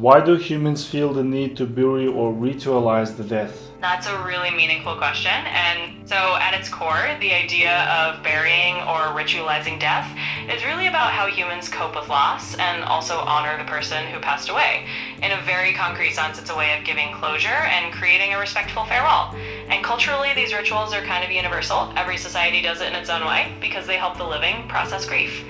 Why do humans feel the need to bury or ritualize the death? That's a really meaningful question. And so, at its core, the idea of burying or ritualizing death is really about how humans cope with loss and also honor the person who passed away. In a very concrete sense, it's a way of giving closure and creating a respectful farewell. And culturally, these rituals are kind of universal. Every society does it in its own way because they help the living process grief.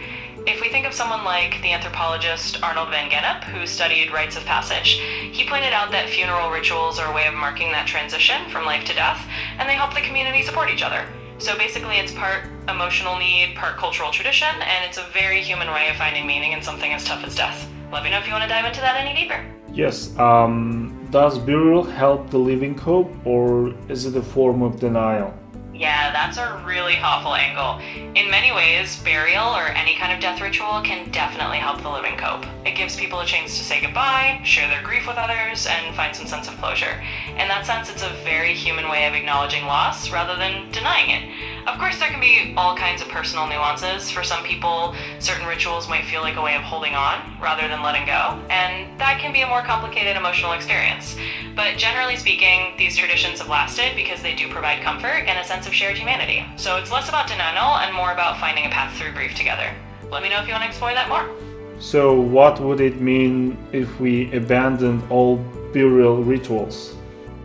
If we think of someone like the anthropologist Arnold van Gennep, who studied rites of passage, he pointed out that funeral rituals are a way of marking that transition from life to death, and they help the community support each other. So basically, it's part emotional need, part cultural tradition, and it's a very human way of finding meaning in something as tough as death. Let me know if you want to dive into that any deeper. Yes, does burial help the living cope, or is it a form of denial? Yeah, that's a really thoughtful angle. In many ways, burial or any kind of death ritual can definitely help the living cope. It gives people a chance to say goodbye, share their grief with others, and find some sense of closure. In that sense, it's a very human way of acknowledging loss rather than denying it. Of course, there can be all kinds of personal nuances. For some people, certain rituals might feel like a way of holding on rather than letting go, and that can be a more complicated emotional experience. But generally speaking, these traditions have lasted because they do provide comfort and a sense of shared humanity. So it's less about denial and more about finding a path through grief together. Let me know if you want to explore that more. So, what would it mean if we abandoned all burial rituals?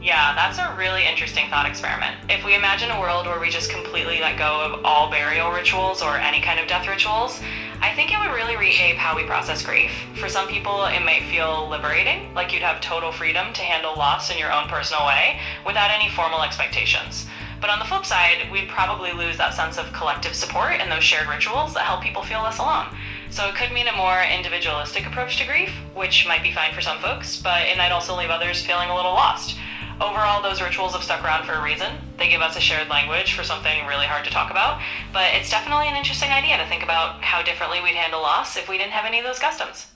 Yeah, that's a really interesting thought experiment. If we imagine a world where we just completely let go of all burial rituals or any kind of death rituals, I think it would really reshape how we process grief. For some people, it might feel liberating, like you'd have total freedom to handle loss in your own personal way without any formal expectations. But on the flip side, we'd probably lose that sense of collective support and those shared rituals that help people feel less alone. So it could mean a more individualistic approach to grief, which might be fine for some folks, but it might also leave others feeling a little lost. Overall, those rituals have stuck around for a reason. They give us a shared language for something really hard to talk about, but it's definitely an interesting idea to think about how differently we'd handle loss if we didn't have any of those customs.